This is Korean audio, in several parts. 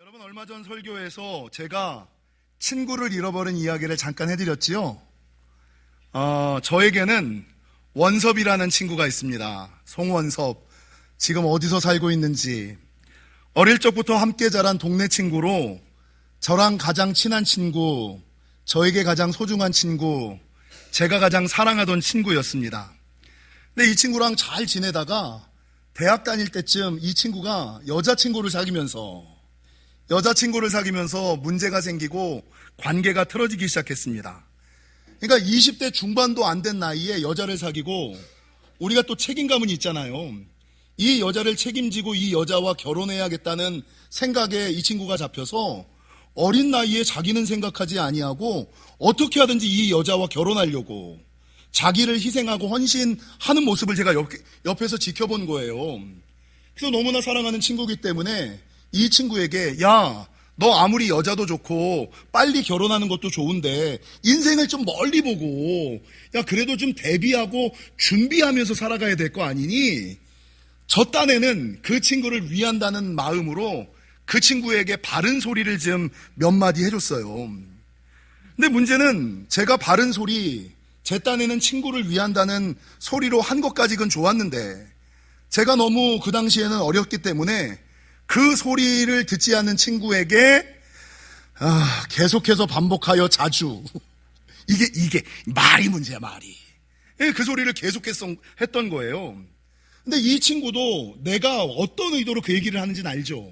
여러분, 얼마 전 설교에서 제가 친구를 잃어버린 이야기를 잠깐 해드렸지요. 저에게는 원섭이라는 친구가 있습니다. 송원섭. 지금 어디서 살고 있는지. 어릴 적부터 함께 자란 동네 친구로 저랑 가장 친한 친구, 저에게 가장 소중한 친구, 제가 가장 사랑하던 친구였습니다. 근데 이 친구랑 잘 지내다가 대학 다닐 때쯤 이 친구가 여자친구를 사귀면서 문제가 생기고 관계가 틀어지기 시작했습니다. 그러니까 20대 중반도 안 된 나이에 여자를 사귀고, 우리가 또 책임감은 있잖아요. 이 여자를 책임지고 이 여자와 결혼해야겠다는 생각에 이 친구가 잡혀서 어린 나이에 자기는 생각하지 아니하고 어떻게 하든지 이 여자와 결혼하려고 자기를 희생하고 헌신하는 모습을 제가 옆에서 지켜본 거예요. 그래서 너무나 사랑하는 친구이기 때문에 이 친구에게, 야, 너 아무리 여자도 좋고 빨리 결혼하는 것도 좋은데 인생을 좀 멀리 보고, 야, 그래도 좀 대비하고 준비하면서 살아가야 될 거 아니니? 저 딴에는 그 친구를 위한다는 마음으로 그 친구에게 바른 소리를 좀 몇 마디 해줬어요. 근데 문제는 제가 바른 소리, 제 딴에는 친구를 위한다는 소리로 한 것까지는 좋았는데, 제가 너무 그 당시에는 어렸기 때문에 그 소리를 듣지 않는 친구에게 계속해서 반복하여 자주 이게 말이 문제야, 말이. 그 소리를 계속해서 했던 거예요. 근데 이 친구도 내가 어떤 의도로 그 얘기를 하는지는 알죠.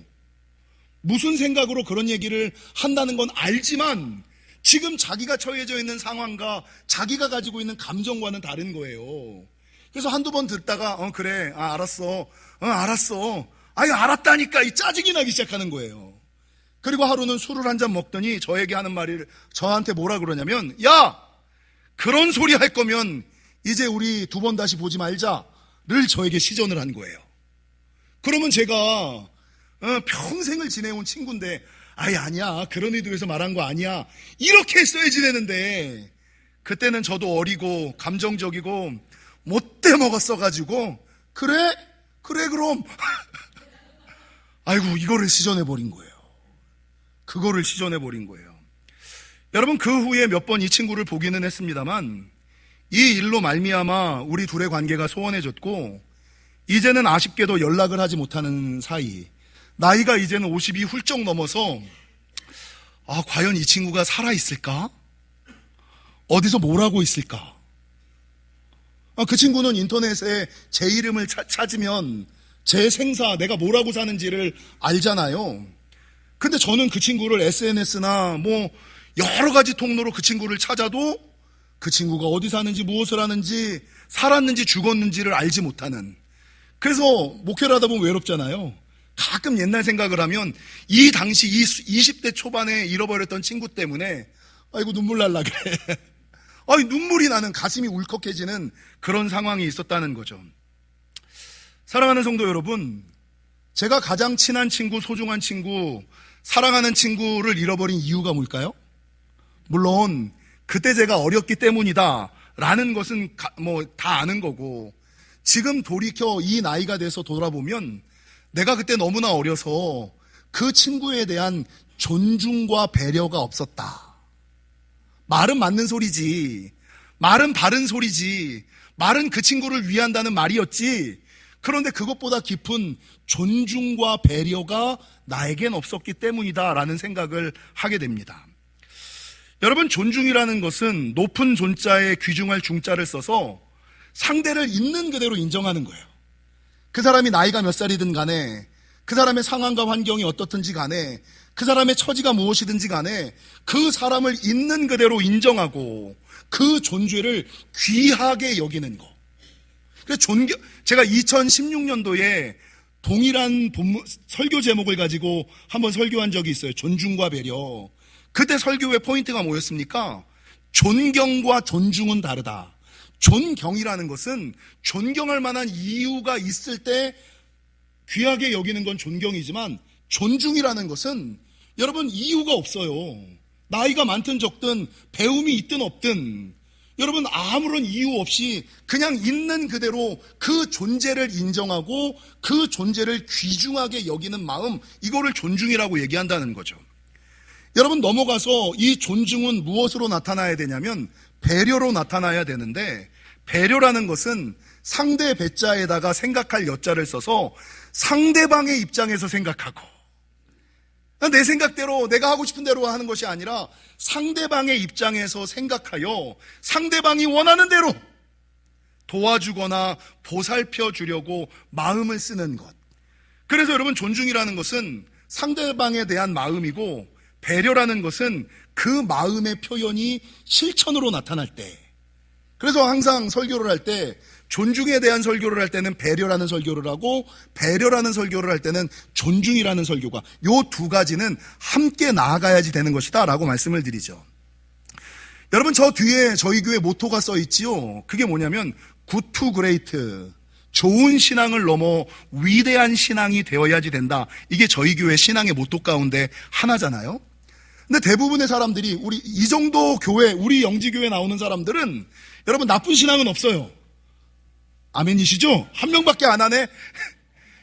무슨 생각으로 그런 얘기를 한다는 건 알지만 지금 자기가 처해져 있는 상황과 자기가 가지고 있는 감정과는 다른 거예요. 그래서 한두 번 듣다가 그래, 알았어, 알았어, 알았다니까, 이 짜증이 나기 시작하는 거예요. 그리고 하루는 술을 한 잔 먹더니 저에게 하는 말이, 저한테 뭐라 그러냐면, 야, 그런 소리 할 거면 이제 우리 두 번 다시 보지 말자를 저에게 시전을 한 거예요. 그러면 제가 평생을 지내온 친구인데, 아니야, 그런 의도에서 말한 거 아니야, 이렇게 했어야지 되는데, 그때는 저도 어리고 감정적이고 못돼 먹었어가지고, 그래 그럼 아이고, 이거를 시전해버린 거예요. 그거를 시전해버린 거예요. 여러분, 그 후에 몇 번 이 친구를 보기는 했습니다만 이 일로 말미암아 우리 둘의 관계가 소원해졌고, 이제는 아쉽게도 연락을 하지 못하는 사이, 나이가 이제는 50이 훌쩍 넘어서 과연 이 친구가 살아있을까? 어디서 뭘 하고 있을까? 그 친구는 인터넷에 제 이름을 찾으면 제 생사, 내가 뭘 하고 사는지를 알잖아요. 근데 저는 그 친구를 SNS나 여러 가지 통로로 그 친구를 찾아도 그 친구가 어디 사는지, 무엇을 하는지, 살았는지 죽었는지를 알지 못하는. 그래서 목회를 하다 보면 외롭잖아요. 가끔 옛날 생각을 하면 이 당시 20대 초반에 잃어버렸던 친구 때문에 아이고 눈물 날라 그래. 눈물이 나는, 가슴이 울컥해지는 그런 상황이 있었다는 거죠. 사랑하는 성도 여러분, 제가 가장 친한 친구, 소중한 친구, 사랑하는 친구를 잃어버린 이유가 뭘까요? 물론 그때 제가 어렸기 때문이다 라는 것은 다 아는 거고, 지금 돌이켜 이 나이가 돼서 돌아보면 내가 그때 너무나 어려서 그 친구에 대한 존중과 배려가 없었다. 말은 맞는 소리지, 말은 바른 소리지, 말은 그 친구를 위한다는 말이었지, 그런데 그것보다 깊은 존중과 배려가 나에겐 없었기 때문이다 라는 생각을 하게 됩니다. 여러분, 존중이라는 것은 높은 존자에 귀중할 중자를 써서 상대를 있는 그대로 인정하는 거예요. 그 사람이 나이가 몇 살이든 간에, 그 사람의 상황과 환경이 어떻든지 간에, 그 사람의 처지가 무엇이든지 간에 그 사람을 있는 그대로 인정하고 그 존재를 귀하게 여기는 거. 그래서 제가 2016년도에 동일한 설교 제목을 가지고 한번 설교한 적이 있어요. 존중과 배려. 그때 설교의 포인트가 뭐였습니까? 존경과 존중은 다르다. 존경이라는 것은 존경할 만한 이유가 있을 때 귀하게 여기는 건 존경이지만, 존중이라는 것은 여러분 이유가 없어요. 나이가 많든 적든, 배움이 있든 없든, 여러분 아무런 이유 없이 그냥 있는 그대로 그 존재를 인정하고 그 존재를 귀중하게 여기는 마음, 이거를 존중이라고 얘기한다는 거죠. 여러분 넘어가서 이 존중은 무엇으로 나타나야 되냐면 배려로 나타나야 되는데, 배려라는 것은 상대 배자에다가 생각할 여자를 써서 상대방의 입장에서 생각하고, 내 생각대로 내가 하고 싶은 대로 하는 것이 아니라 상대방의 입장에서 생각하여 상대방이 원하는 대로 도와주거나 보살펴 주려고 마음을 쓰는 것. 그래서 여러분 존중이라는 것은 상대방에 대한 마음이고, 배려라는 것은 그 마음의 표현이 실천으로 나타날 때, 그래서 항상 설교를 할 때 존중에 대한 설교를 할 때는 배려라는 설교를 하고, 배려라는 설교를 할 때는 존중이라는 설교가, 요 두 가지는 함께 나아가야지 되는 것이다 라고 말씀을 드리죠. 여러분 저 뒤에 저희 교회 모토가 써 있지요. 그게 뭐냐면 Good to Great, 좋은 신앙을 넘어 위대한 신앙이 되어야지 된다. 이게 저희 교회 신앙의 모토 가운데 하나잖아요. 근데 대부분의 사람들이 우리 이 정도 교회, 우리 영지교회 나오는 사람들은 여러분 나쁜 신앙은 없어요. 아멘이시죠? 한 명밖에 안 하네.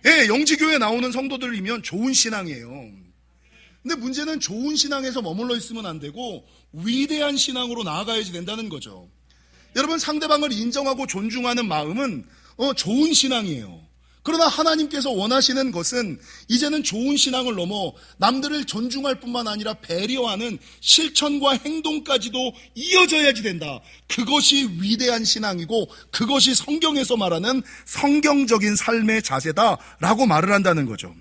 예, 영지교회 나오는 성도들이면 좋은 신앙이에요. 근데 문제는 좋은 신앙에서 머물러 있으면 안 되고 위대한 신앙으로 나아가야지 된다는 거죠. 여러분 상대방을 인정하고 존중하는 마음은 좋은 신앙이에요. 그러나 하나님께서 원하시는 것은 이제는 좋은 신앙을 넘어 남들을 존중할 뿐만 아니라 배려하는 실천과 행동까지도 이어져야지 된다. 그것이 위대한 신앙이고 그것이 성경에서 말하는 성경적인 삶의 자세다라고 말을 한다는 거죠.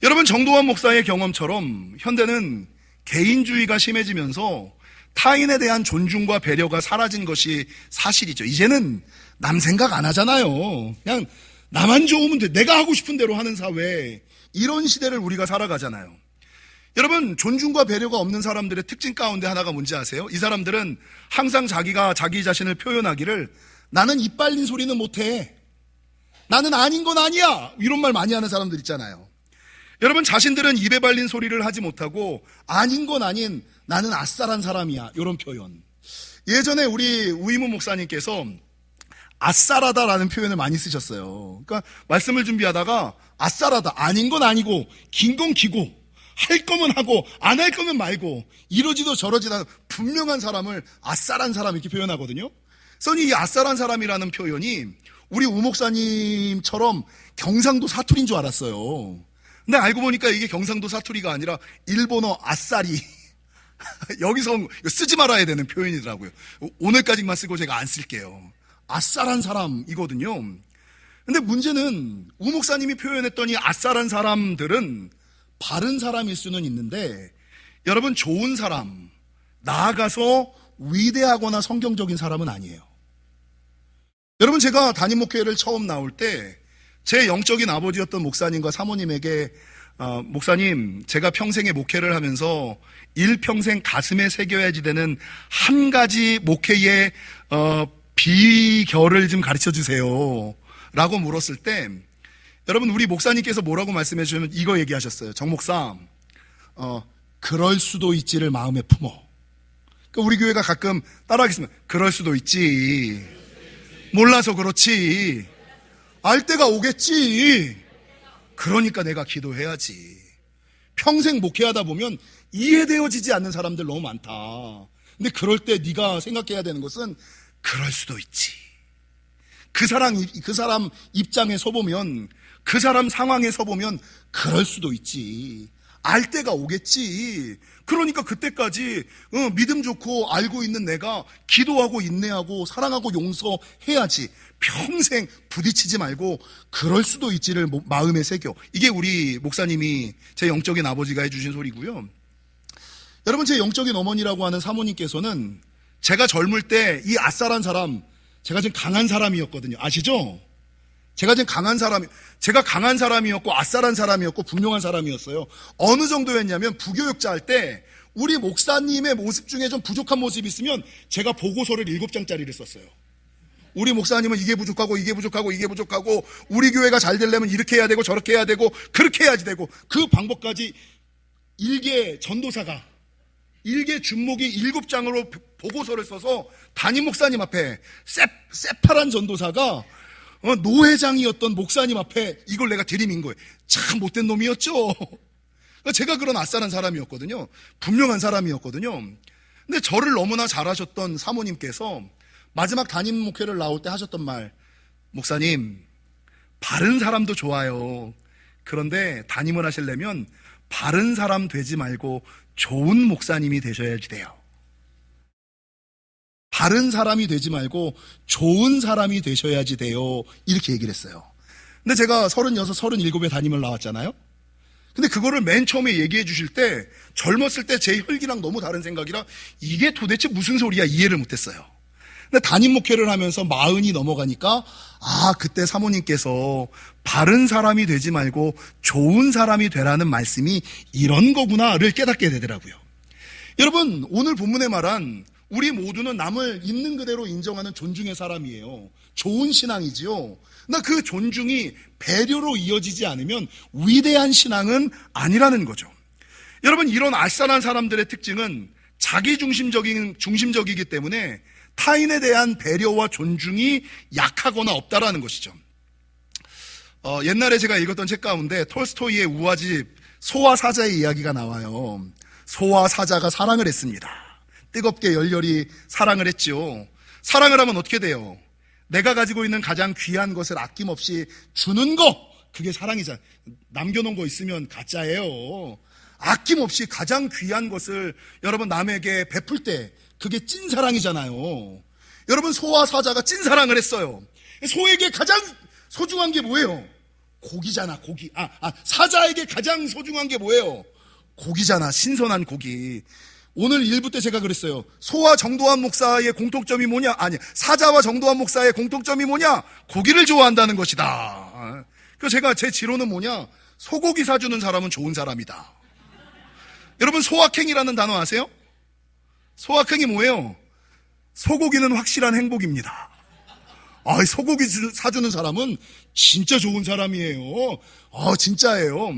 여러분 정도환 목사의 경험처럼 현대는 개인주의가 심해지면서 타인에 대한 존중과 배려가 사라진 것이 사실이죠. 이제는 남 생각 안 하잖아요. 그냥 나만 좋으면 돼. 내가 하고 싶은 대로 하는 사회, 이런 시대를 우리가 살아가잖아요. 여러분 존중과 배려가 없는 사람들의 특징 가운데 하나가 뭔지 아세요? 이 사람들은 항상 자기가 자기 자신을 표현하기를 나는 입 발린 소리는 못해, 나는 아닌 건 아니야, 이런 말 많이 하는 사람들 있잖아요. 여러분 자신들은 입에 발린 소리를 하지 못하고 아닌 건 아닌 나는 아싸란 사람이야, 이런 표현. 예전에 우리 우이무 목사님께서 아싸라다라는 표현을 많이 쓰셨어요. 그러니까 말씀을 준비하다가 아싸라다, 아닌 건 아니고 긴 건 기고 할 거면 하고 안 할 거면 말고 이러지도 저러지도 않은 분명한 사람을 아싸란 사람 이렇게 표현하거든요. 그래서 이 아싸란 사람이라는 표현이 우리 우 목사님처럼 경상도 사투리인 줄 알았어요. 근데 알고 보니까 이게 경상도 사투리가 아니라 일본어 아싸리 여기서 쓰지 말아야 되는 표현이더라고요. 오늘까지만 쓰고 제가 안 쓸게요. 아싸란 사람이거든요. 근데 문제는 우 목사님이 표현했던 이 아싸란 사람들은 바른 사람일 수는 있는데 여러분 좋은 사람, 나아가서 위대하거나 성경적인 사람은 아니에요. 여러분 제가 담임 목회를 처음 나올 때 제 영적인 아버지였던 목사님과 사모님에게 목사님, 제가 평생의 목회를 하면서 일평생 가슴에 새겨야지 되는 한 가지 목회의 비결을 좀 가르쳐 주세요 라고 물었을 때 여러분 우리 목사님께서 뭐라고 말씀해 주시면 이거 얘기하셨어요. 정 목사, 그럴 수도 있지를 마음에 품어. 그러니까 우리 교회가 가끔 따라하겠습니다. 그럴 수도 있지, 몰라서 그렇지, 알 때가 오겠지, 그러니까 내가 기도해야지. 평생 목회하다 보면 이해되어지지 않는 사람들 너무 많다. 근데 그럴 때 네가 생각해야 되는 것은 그럴 수도 있지. 그 사람 입장에 서보면, 그 사람 상황에 서보면 그럴 수도 있지. 알 때가 오겠지. 그러니까 그때까지 믿음 좋고 알고 있는 내가 기도하고 인내하고 사랑하고 용서해야지. 평생 부딪히지 말고 그럴 수도 있지를 마음에 새겨. 이게 우리 목사님이 제 영적인 아버지가 해주신 소리고요. 여러분 제 영적인 어머니라고 하는 사모님께서는 제가 젊을 때 이 아싸란 사람, 제가 좀 강한 사람이었거든요. 아시죠? 제가 강한 사람이었고 아싸란 사람이었고 분명한 사람이었어요. 어느 정도였냐면 부교육자 할 때 우리 목사님의 모습 중에 좀 부족한 모습이 있으면 제가 보고서를 7장짜리를 썼어요. 우리 목사님은 이게 부족하고 이게 부족하고 이게 부족하고 우리 교회가 잘 되려면 이렇게 해야 되고 저렇게 해야 되고 그렇게 해야지 되고 그 방법까지 일개 전도사가 일개 준목이 7장으로 보고서를 써서 담임 목사님 앞에 새파란 전도사가 노회장이었던 목사님 앞에 이걸 내가 들이민 거예요. 참 못된 놈이었죠. 제가 그런 아싸란 사람이었거든요. 분명한 사람이었거든요. 근데 저를 너무나 잘하셨던 사모님께서 마지막 담임 목회를 나올 때 하셨던 말, 목사님, 바른 사람도 좋아요. 그런데 담임을 하시려면 바른 사람 되지 말고 좋은 목사님이 되셔야지 돼요. 바른 사람이 되지 말고 좋은 사람이 되셔야지 돼요. 이렇게 얘기를 했어요. 근데 제가 36, 37에 담임을 나왔잖아요. 근데 그거를 맨 처음에 얘기해 주실 때 젊었을 때 제 혈기랑 너무 다른 생각이라 이게 도대체 무슨 소리야 이해를 못했어요. 근데 담임 목회를 하면서 40이 넘어가니까 그때 사모님께서 바른 사람이 되지 말고 좋은 사람이 되라는 말씀이 이런 거구나를 깨닫게 되더라고요. 여러분, 오늘 본문에 말한 우리 모두는 남을 있는 그대로 인정하는 존중의 사람이에요. 좋은 신앙이지요. 그러나 그 존중이 배려로 이어지지 않으면 위대한 신앙은 아니라는 거죠. 여러분, 이런 알싸한 사람들의 특징은 자기 중심적이기 때문에 타인에 대한 배려와 존중이 약하거나 없다라는 것이죠. 옛날에 제가 읽었던 책 가운데 톨스토이의 우화집 소와 사자의 이야기가 나와요. 소와 사자가 사랑을 했습니다. 뜨겁게 열렬히 사랑을 했죠. 사랑을 하면 어떻게 돼요? 내가 가지고 있는 가장 귀한 것을 아낌없이 주는 거, 그게 사랑이잖아요. 남겨놓은 거 있으면 가짜예요. 아낌없이 가장 귀한 것을 여러분 남에게 베풀 때 그게 찐사랑이잖아요. 여러분, 소와 사자가 찐사랑을 했어요. 소에게 가장 소중한 게 뭐예요? 고기잖아, 고기. 사자에게 가장 소중한 게 뭐예요? 고기잖아, 신선한 고기. 오늘 1부 때 제가 그랬어요. 소와 정도환 목사의 공통점이 뭐냐? 사자와 정도환 목사의 공통점이 뭐냐? 고기를 좋아한다는 것이다. 그래서 제가 제 지론은 뭐냐? 소고기 사주는 사람은 좋은 사람이다. 여러분, 소확행이라는 단어 아세요? 소확행이 뭐예요? 소고기는 확실한 행복입니다. 소고기 사주는 사람은 진짜 좋은 사람이에요. 진짜예요.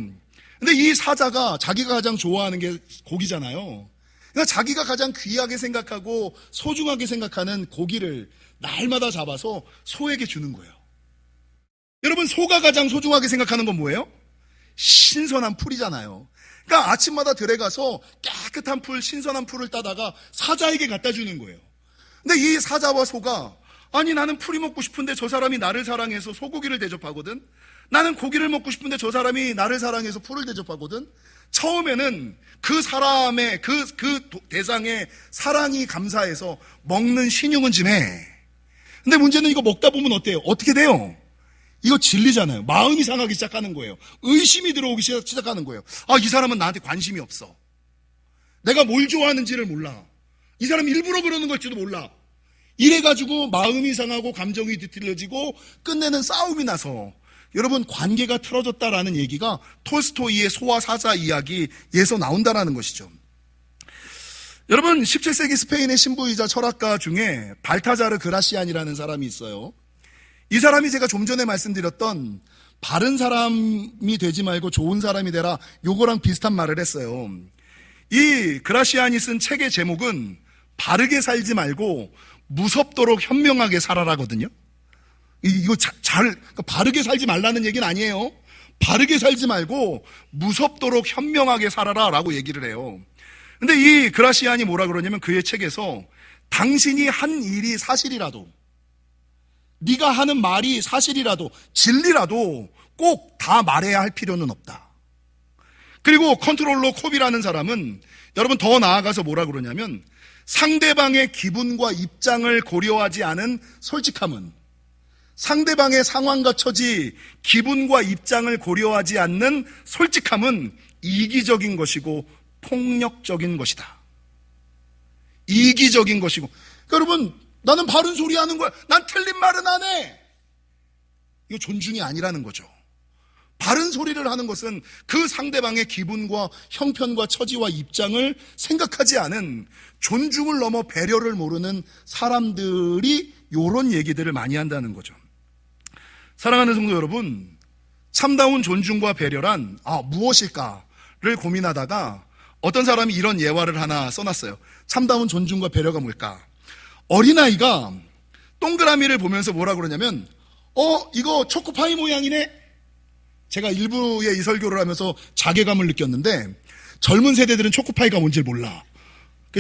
근데 이 사자가 자기가 가장 좋아하는 게 고기잖아요. 그러니까 자기가 가장 귀하게 생각하고 소중하게 생각하는 고기를 날마다 잡아서 소에게 주는 거예요. 여러분, 소가 가장 소중하게 생각하는 건 뭐예요? 신선한 풀이잖아요. 그러니까 아침마다 들에 가서 깨끗한 풀, 신선한 풀을 따다가 사자에게 갖다 주는 거예요. 근데 이 사자와 소가 나는 풀이 먹고 싶은데 저 사람이 나를 사랑해서 소고기를 대접하거든. 나는 고기를 먹고 싶은데 저 사람이 나를 사랑해서 풀을 대접하거든. 처음에는 그 사람의 그 대상의 사랑이 감사해서 먹는 신용은 좀 해. 근데 문제는 이거 먹다 보면 어때요? 어떻게 돼요? 이거 진리잖아요. 마음이 상하기 시작하는 거예요. 의심이 들어오기 시작하는 거예요. 이 사람은 나한테 관심이 없어. 내가 뭘 좋아하는지를 몰라. 이 사람 일부러 그러는 걸지도 몰라. 이래가지고 마음이 상하고 감정이 뒤틀려지고 끝내는 싸움이 나서 여러분, 관계가 틀어졌다라는 얘기가 톨스토이의 소와 사자 이야기에서 나온다라는 것이죠. 여러분, 17세기 스페인의 신부이자 철학가 중에 발타자르 그라시안이라는 사람이 있어요. 이 사람이 제가 좀 전에 말씀드렸던 바른 사람이 되지 말고 좋은 사람이 되라, 요거랑 비슷한 말을 했어요. 이 그라시안이 쓴 책의 제목은 바르게 살지 말고 무섭도록 현명하게 살아라거든요. 이거 그러니까 바르게 살지 말라는 얘기는 아니에요. 바르게 살지 말고 무섭도록 현명하게 살아라 라고 얘기를 해요. 근데 이 그라시안이 뭐라 그러냐면 그의 책에서 당신이 한 일이 사실이라도, 네가 하는 말이 사실이라도, 진리라도 꼭 다 말해야 할 필요는 없다. 그리고 컨트롤러 콥이라는 사람은 여러분 더 나아가서 뭐라 그러냐면 상대방의 기분과 입장을 고려하지 않은 솔직함은, 상대방의 상황과 처지, 기분과 입장을 고려하지 않는 솔직함은 이기적인 것이고 폭력적인 것이다. 이기적인 것이고. 그러니까 여러분, 나는 바른 소리 하는 거야. 난 틀린 말은 안 해. 이거 존중이 아니라는 거죠. 바른 소리를 하는 것은 그 상대방의 기분과 형편과 처지와 입장을 생각하지 않은, 존중을 넘어 배려를 모르는 사람들이 이런 얘기들을 많이 한다는 거죠. 사랑하는 성도 여러분, 참다운 존중과 배려란 무엇일까를 고민하다가 어떤 사람이 이런 예화를 하나 써놨어요. 참다운 존중과 배려가 뭘까? 어린아이가 동그라미를 보면서 뭐라 그러냐면 이거 초코파이 모양이네? 제가 일부의 이 설교를 하면서 자괴감을 느꼈는데 젊은 세대들은 초코파이가 뭔지 몰라.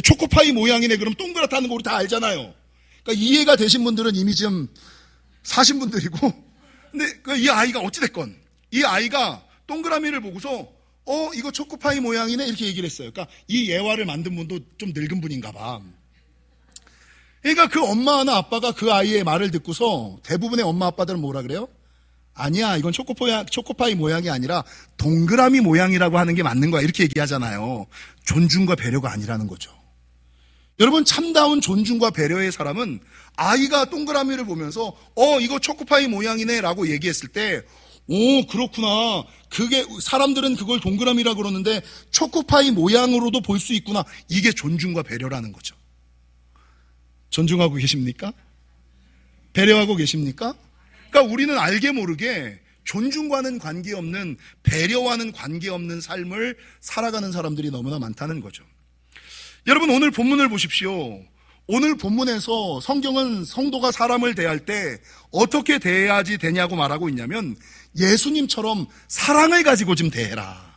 초코파이 모양이네 그럼 동그랗다는 거 우리 다 알잖아요. 그러니까 이해가 되신 분들은 이미 좀 사신 분들이고, 근데 이 아이가 어찌됐건 이 아이가 동그라미를 보고서 이거 초코파이 모양이네 이렇게 얘기를 했어요. 그러니까 이 예화를 만든 분도 좀 늙은 분인가 봐. 그러니까 그 엄마나 아빠가 그 아이의 말을 듣고서 대부분의 엄마 아빠들은 뭐라 그래요? 아니야, 이건 초코파이 모양이 아니라 동그라미 모양이라고 하는 게 맞는 거야 이렇게 얘기하잖아요. 존중과 배려가 아니라는 거죠. 여러분, 참다운 존중과 배려의 사람은 아이가 동그라미를 보면서 이거 초코파이 모양이네 라고 얘기했을 때 그렇구나, 그게 사람들은 그걸 동그라미라고 그러는데 초코파이 모양으로도 볼 수 있구나, 이게 존중과 배려라는 거죠. 존중하고 계십니까? 배려하고 계십니까? 그러니까 우리는 알게 모르게 존중과는 관계없는, 배려와는 관계없는 삶을 살아가는 사람들이 너무나 많다는 거죠. 여러분, 오늘 본문을 보십시오. 오늘 본문에서 성경은 성도가 사람을 대할 때 어떻게 대해야지 되냐고 말하고 있냐면 예수님처럼 사랑을 가지고 좀 대해라.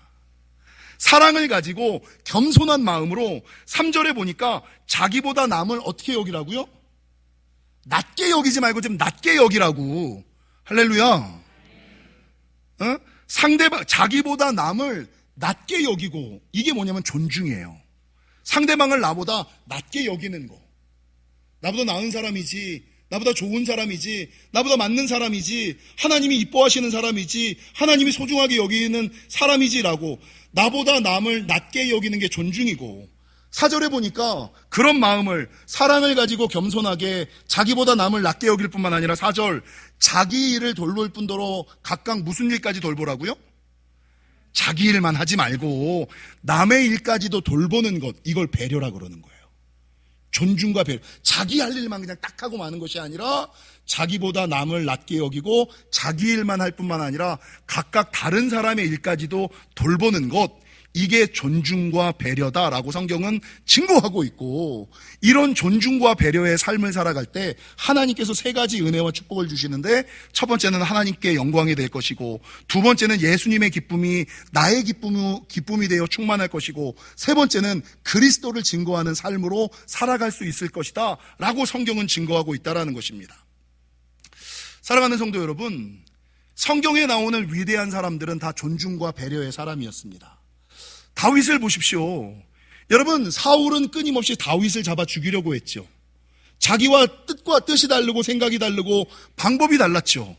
사랑을 가지고 겸손한 마음으로 3절에 보니까 자기보다 남을 어떻게 여기라고요? 낮게 여기지 말고 좀 낮게 여기라고. 할렐루야. 상대방, 자기보다 남을 낮게 여기고, 이게 뭐냐면 존중이에요. 상대방을 나보다 낮게 여기는 거. 나보다 나은 사람이지, 나보다 좋은 사람이지, 나보다 맞는 사람이지, 하나님이 이뻐하시는 사람이지, 하나님이 소중하게 여기는 사람이지라고 나보다 남을 낮게 여기는 게 존중이고, 4절에 보니까 그런 마음을, 사랑을 가지고 겸손하게 자기보다 남을 낮게 여길 뿐만 아니라 4절, 자기 일을 돌볼 뿐더러 각각 무슨 일까지 돌보라고요? 자기 일만 하지 말고 남의 일까지도 돌보는 것, 이걸 배려라 그러는 거예요. 존중과 배려. 자기 할 일만 그냥 딱 하고 마는 것이 아니라 자기보다 남을 낮게 여기고 자기 일만 할 뿐만 아니라 각각 다른 사람의 일까지도 돌보는 것, 이게 존중과 배려다라고 성경은 증거하고 있고, 이런 존중과 배려의 삶을 살아갈 때 하나님께서 3가지 은혜와 축복을 주시는데, 첫 번째는 하나님께 영광이 될 것이고, 두 번째는 예수님의 기쁨이 나의 기쁨이 되어 충만할 것이고, 세 번째는 그리스도를 증거하는 삶으로 살아갈 수 있을 것이다 라고 성경은 증거하고 있다는 것입니다. 사랑하는 성도 여러분, 성경에 나오는 위대한 사람들은 다 존중과 배려의 사람이었습니다. 다윗을 보십시오. 여러분, 사울은 끊임없이 다윗을 잡아 죽이려고 했죠. 자기와 뜻이 다르고 생각이 다르고 방법이 달랐죠.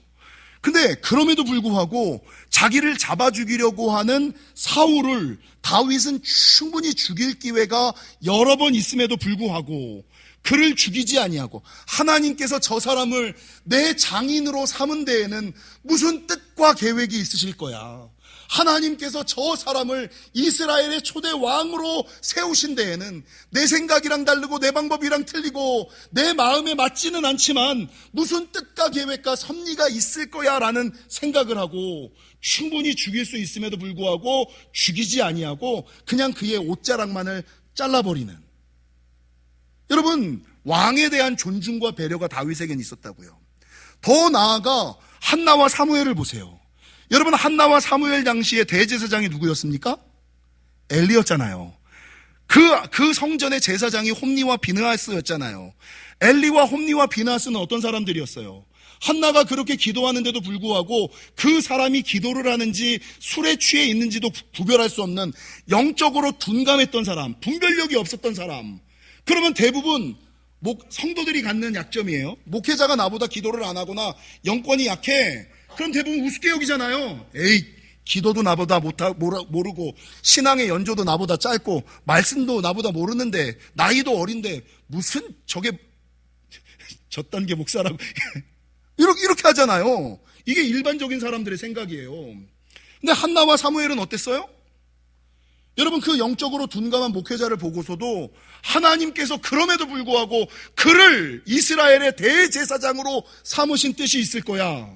근데 그럼에도 불구하고 자기를 잡아 죽이려고 하는 사울을 다윗은 충분히 죽일 기회가 여러 번 있음에도 불구하고 그를 죽이지 아니하고, 하나님께서 저 사람을 내 장인으로 삼은 데에는 무슨 뜻과 계획이 있으실 거야. 하나님께서 저 사람을 이스라엘의 초대 왕으로 세우신 데에는 내 생각이랑 다르고 내 방법이랑 틀리고 내 마음에 맞지는 않지만 무슨 뜻과 계획과 섭리가 있을 거야 라는 생각을 하고 충분히 죽일 수 있음에도 불구하고 죽이지 아니하고 그냥 그의 옷자락만을 잘라버리는, 여러분, 왕에 대한 존중과 배려가 다윗에겐 있었다고요. 더 나아가 한나와 사무엘을 보세요. 여러분, 한나와 사무엘 당시에 대제사장이 누구였습니까? 엘리였잖아요. 그 성전의 제사장이 홈니와 비느하스였잖아요. 엘리와 홈니와 비느하스는 어떤 사람들이었어요? 한나가 그렇게 기도하는데도 불구하고 그 사람이 기도를 하는지 술에 취해 있는지도 구별할 수 없는 영적으로 둔감했던 사람, 분별력이 없었던 사람. 그러면 대부분 성도들이 갖는 약점이에요. 목회자가 나보다 기도를 안 하거나 영권이 약해, 그럼 대부분 우습게 여기잖아요. 에이, 기도도 나보다 모르고 신앙의 연조도 나보다 짧고 말씀도 나보다 모르는데 나이도 어린데 무슨 저게 저딴 게 목사라고 이렇게 하잖아요. 이게 일반적인 사람들의 생각이에요. 근데 한나와 사무엘은 어땠어요? 여러분, 그 영적으로 둔감한 목회자를 보고서도 하나님께서 그럼에도 불구하고 그를 이스라엘의 대제사장으로 삼으신 뜻이 있을 거야.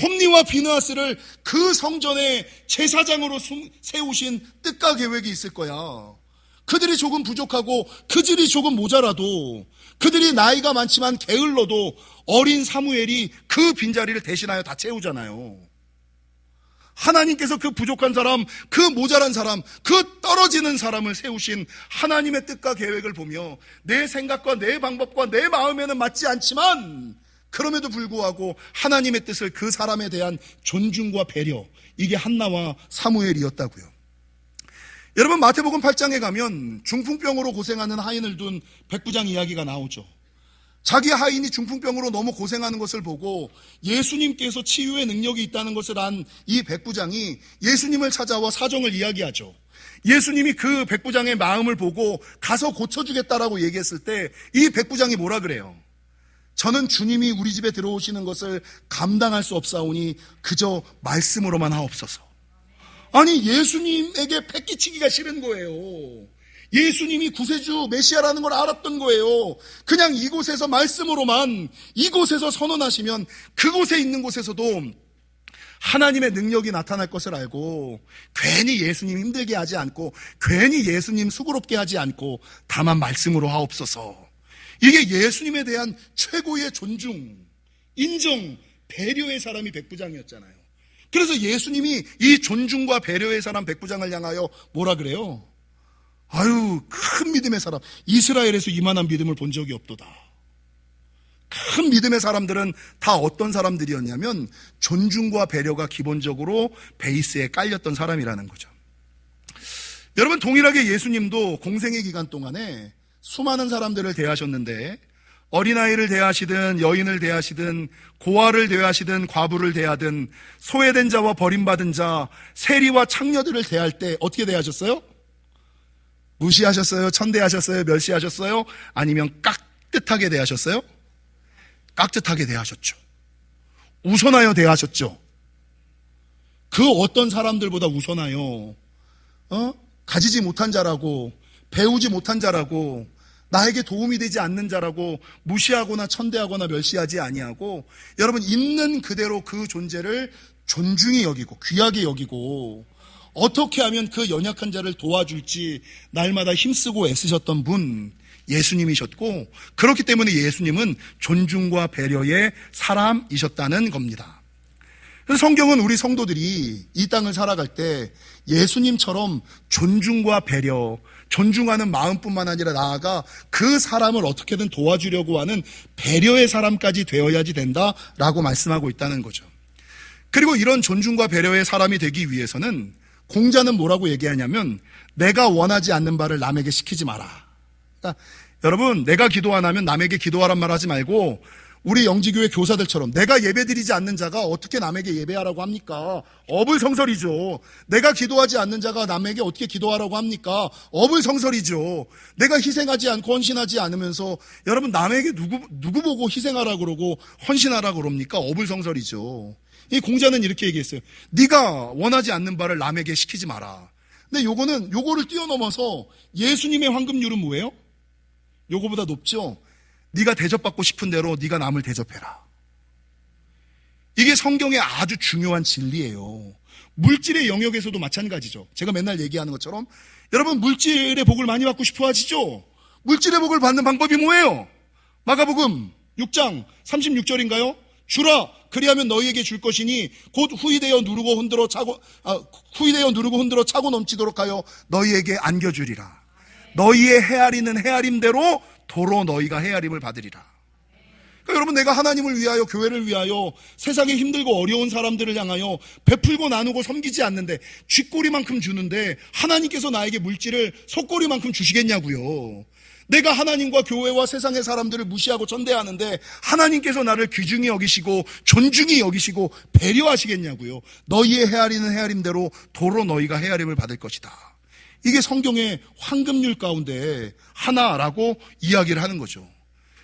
홈리와 비느하스를 그 성전의 제사장으로 세우신 뜻과 계획이 있을 거야. 그들이 조금 부족하고 그들이 조금 모자라도, 그들이 나이가 많지만 게을러도 어린 사무엘이 그 빈자리를 대신하여 다 채우잖아요. 하나님께서 그 부족한 사람, 그 모자란 사람, 그 떨어지는 사람을 세우신 하나님의 뜻과 계획을 보며 내 생각과 내 방법과 내 마음에는 맞지 않지만 그럼에도 불구하고 하나님의 뜻을, 그 사람에 대한 존중과 배려, 이게 한나와 사무엘이었다고요. 여러분, 마태복음 8장에 가면 중풍병으로 고생하는 하인을 둔 백부장 이야기가 나오죠. 자기 하인이 중풍병으로 너무 고생하는 것을 보고 예수님께서 치유의 능력이 있다는 것을 안 이 백부장이 예수님을 찾아와 사정을 이야기하죠. 예수님이 그 백부장의 마음을 보고 가서 고쳐주겠다라고 얘기했을 때 이 백부장이 뭐라 그래요? 저는 주님이 우리 집에 들어오시는 것을 감당할 수 없사오니 그저 말씀으로만 하옵소서. 아니, 예수님에게 패기치기가 싫은 거예요. 예수님이 구세주 메시아라는 걸 알았던 거예요. 그냥 이곳에서 말씀으로만, 이곳에서 선언하시면 그곳에 있는 곳에서도 하나님의 능력이 나타날 것을 알고 괜히 예수님 힘들게 하지 않고 괜히 예수님 수고롭게 하지 않고 다만 말씀으로 하옵소서. 이게 예수님에 대한 최고의 존중, 인정, 배려의 사람이 백부장이었잖아요. 그래서 예수님이 이 존중과 배려의 사람 백부장을 향하여 뭐라 그래요? 아유, 큰 믿음의 사람, 이스라엘에서 이만한 믿음을 본 적이 없도다. 큰 믿음의 사람들은 다 어떤 사람들이었냐면 존중과 배려가 기본적으로 베이스에 깔렸던 사람이라는 거죠. 여러분, 동일하게 예수님도 공생의 기간 동안에 수많은 사람들을 대하셨는데, 어린아이를 대하시든 여인을 대하시든 고아를 대하시든 과부를 대하든 소외된 자와 버림받은 자, 세리와 창녀들을 대할 때 어떻게 대하셨어요? 무시하셨어요? 천대하셨어요? 멸시하셨어요? 아니면 깍듯하게 대하셨어요? 깍듯하게 대하셨죠. 우선하여 대하셨죠. 그 어떤 사람들보다 우선하여 가지지 못한 자라고, 배우지 못한 자라고, 나에게 도움이 되지 않는 자라고 무시하거나 천대하거나 멸시하지 아니하고, 여러분, 있는 그대로 그 존재를 존중히 여기고 귀하게 여기고 어떻게 하면 그 연약한 자를 도와줄지 날마다 힘쓰고 애쓰셨던 분, 예수님이셨고, 그렇기 때문에 예수님은 존중과 배려의 사람이셨다는 겁니다. 그래서 성경은 우리 성도들이 이 땅을 살아갈 때 예수님처럼 존중과 배려, 존중하는 마음뿐만 아니라 나아가 그 사람을 어떻게든 도와주려고 하는 배려의 사람까지 되어야지 된다라고 말씀하고 있다는 거죠. 그리고 이런 존중과 배려의 사람이 되기 위해서는 공자는 뭐라고 얘기하냐면 내가 원하지 않는 바를 남에게 시키지 마라. 그러니까 여러분, 내가 기도 안 하면 남에게 기도하란 말 하지 말고, 우리 영지교회 교사들처럼 내가 예배드리지 않는 자가 어떻게 남에게 예배하라고 합니까? 어불성설이죠. 내가 기도하지 않는 자가 남에게 어떻게 기도하라고 합니까? 어불성설이죠. 내가 희생하지 않고 헌신하지 않으면서 여러분, 남에게 누구 보고 희생하라고 그러고 헌신하라고 그럽니까? 어불성설이죠. 이 공자는 이렇게 얘기했어요. 네가 원하지 않는 바를 남에게 시키지 마라. 근데 요거를 뛰어넘어서 예수님의 황금률은 뭐예요? 요거보다 높죠. 네가 대접받고 싶은 대로 네가 남을 대접해라. 이게 성경의 아주 중요한 진리예요. 물질의 영역에서도 마찬가지죠. 제가 맨날 얘기하는 것처럼 여러분, 물질의 복을 많이 받고 싶어 하시죠? 물질의 복을 받는 방법이 뭐예요? 마가복음 6장 36절인가요? 주라, 그리하면 너희에게 줄 것이니 곧 후이되어 누르고 흔들어 차고 넘치도록 하여 너희에게 안겨주리라. 너희의 헤아리는 헤아림대로 도로 너희가 헤아림을 받으리라. 그러니까 여러분, 내가 하나님을 위하여, 교회를 위하여, 세상에 힘들고 어려운 사람들을 향하여 베풀고 나누고 섬기지 않는데, 쥐꼬리만큼 주는데 하나님께서 나에게 물질을 속꼬리만큼 주시겠냐고요. 내가 하나님과 교회와 세상의 사람들을 무시하고 천대하는데 하나님께서 나를 귀중히 여기시고 존중히 여기시고 배려하시겠냐고요. 너희의 헤아리는 헤아림대로 도로 너희가 헤아림을 받을 것이다. 이게 성경의 황금률 가운데 하나라고 이야기를 하는 거죠.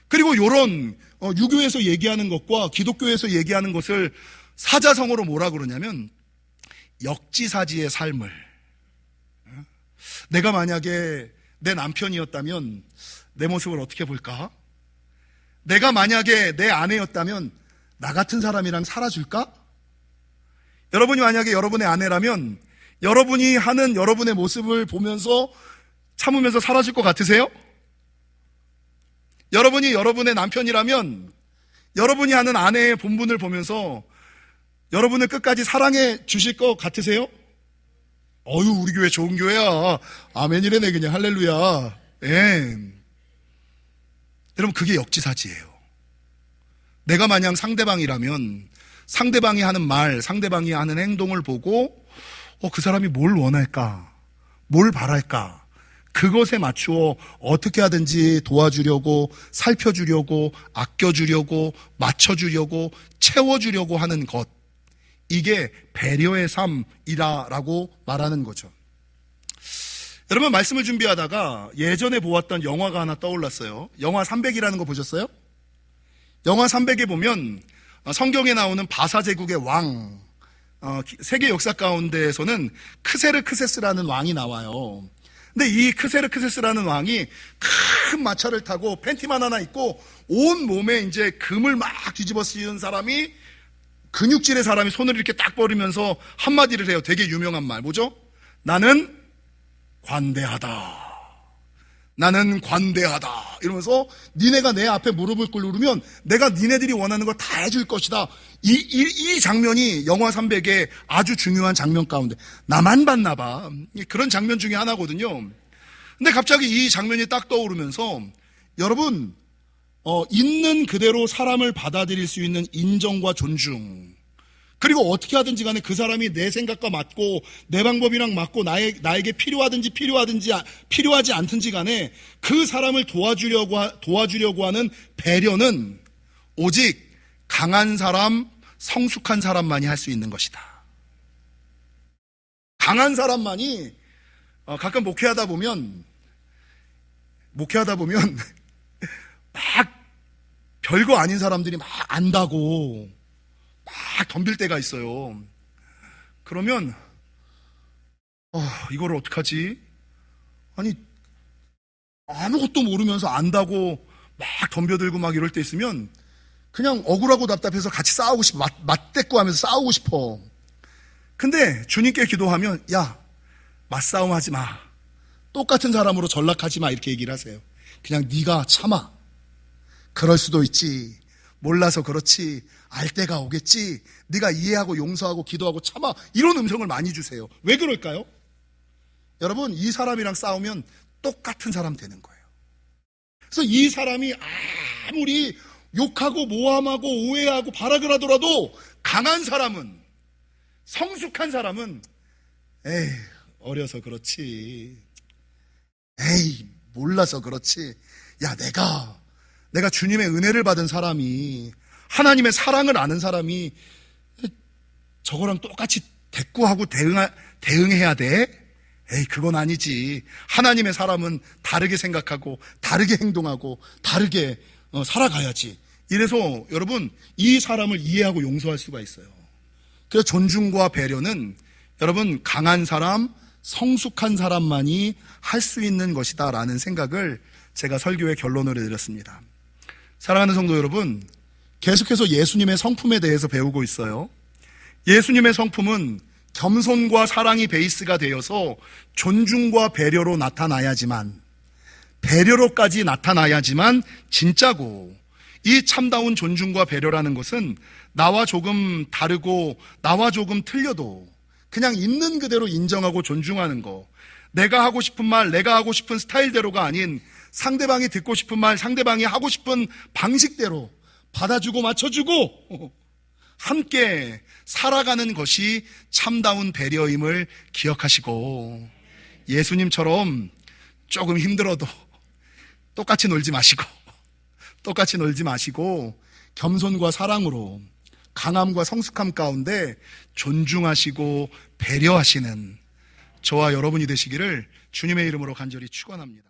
그리고 이런 유교에서 얘기하는 것과 기독교에서 얘기하는 것을 사자성어로 뭐라 그러냐면 역지사지의 삶을, 내가 만약에 내 남편이었다면 내 모습을 어떻게 볼까? 내가 만약에 내 아내였다면 나 같은 사람이랑 살아줄까? 여러분이 만약에 여러분의 아내라면 여러분이 하는 여러분의 모습을 보면서 참으면서 사라질 것 같으세요? 여러분이 여러분의 남편이라면 여러분이 하는 아내의 본분을 보면서 여러분을 끝까지 사랑해 주실 것 같으세요? 우리 교회 좋은 교회야. 아멘이래네, 그냥. 할렐루야. 예. 여러분, 그게 역지사지예요. 내가 만약 상대방이라면 상대방이 하는 말, 상대방이 하는 행동을 보고 그 사람이 뭘 원할까? 뭘 바랄까? 그것에 맞추어 어떻게 하든지 도와주려고, 살펴주려고, 아껴주려고, 맞춰주려고, 채워주려고 하는 것. 이게 배려의 삶이다라고 말하는 거죠. 여러분, 말씀을 준비하다가 예전에 보았던 영화가 하나 떠올랐어요. 영화 300이라는 거 보셨어요? 영화 300에 보면 성경에 나오는 바사 제국의 왕, 세계 역사 가운데에서는 크세르크세스라는 왕이 나와요. 근데 이 크세르크세스라는 왕이 큰 마차를 타고 팬티만 하나 입고 온 몸에 이제 금을 막 뒤집어 씌운 사람이, 근육질의 사람이 손을 이렇게 딱 뻗으면서 한마디를 해요. 되게 유명한 말. 뭐죠? 나는 관대하다. 나는 관대하다. 이러면서 니네가 내 앞에 무릎을 꿇으면 내가 니네들이 원하는 걸 다 해줄 것이다. 이 장면이 영화 300의 아주 중요한 장면 가운데, 나만 봤나 봐. 그런 장면 중에 하나거든요. 근데 갑자기 이 장면이 딱 떠오르면서 여러분, 있는 그대로 사람을 받아들일 수 있는 인정과 존중, 그리고 어떻게 하든지 간에 그 사람이 내 생각과 맞고 내 방법이랑 맞고 나에게 필요하지 않든지 간에 그 사람을 도와주려고 하는 배려는 오직 강한 사람, 성숙한 사람만이 할 수 있는 것이다. 강한 사람만이, 가끔 목회하다 보면 막 별거 아닌 사람들이 막 안다고 막 덤빌 때가 있어요. 그러면 이거를 어떡하지? 아니, 아무것도 모르면서 안다고 막 덤벼들고 막 이럴 때 있으면 그냥 억울하고 답답해서 같이 싸우고 싶어. 맞대꾸 하면서 싸우고 싶어. 근데 주님께 기도하면, 야, 맞싸움 하지 마. 똑같은 사람으로 전락하지 마. 이렇게 얘기를 하세요. 그냥 네가 참아. 그럴 수도 있지. 몰라서 그렇지. 알 때가 오겠지. 네가 이해하고 용서하고 기도하고 참아. 이런 음성을 많이 주세요. 왜 그럴까요? 여러분, 이 사람이랑 싸우면 똑같은 사람 되는 거예요. 그래서 이 사람이 아무리 욕하고 모함하고 오해하고 발악을 하더라도 강한 사람은, 성숙한 사람은 에이, 어려서 그렇지. 에이, 몰라서 그렇지. 야, 내가 주님의 은혜를 받은 사람이, 하나님의 사랑을 아는 사람이 저거랑 똑같이 대꾸하고 대응해야 돼? 에이, 그건 아니지. 하나님의 사람은 다르게 생각하고 다르게 행동하고 다르게 살아가야지. 이래서 여러분, 이 사람을 이해하고 용서할 수가 있어요. 그래서 존중과 배려는 여러분, 강한 사람, 성숙한 사람만이 할 수 있는 것이다 라는 생각을 제가 설교의 결론으로 내렸습니다. 사랑하는 성도 여러분, 계속해서 예수님의 성품에 대해서 배우고 있어요. 예수님의 성품은 겸손과 사랑이 베이스가 되어서 존중과 배려로 나타나야지만, 배려로까지 나타나야지만 진짜고, 이 참다운 존중과 배려라는 것은 나와 조금 다르고 나와 조금 틀려도 그냥 있는 그대로 인정하고 존중하는 거, 내가 하고 싶은 말, 내가 하고 싶은 스타일대로가 아닌 상대방이 듣고 싶은 말, 상대방이 하고 싶은 방식대로 받아주고 맞춰주고 함께 살아가는 것이 참다운 배려임을 기억하시고, 예수님처럼 조금 힘들어도 똑같이 놀지 마시고 겸손과 사랑으로 강함과 성숙함 가운데 존중하시고 배려하시는 저와 여러분이 되시기를 주님의 이름으로 간절히 축원합니다.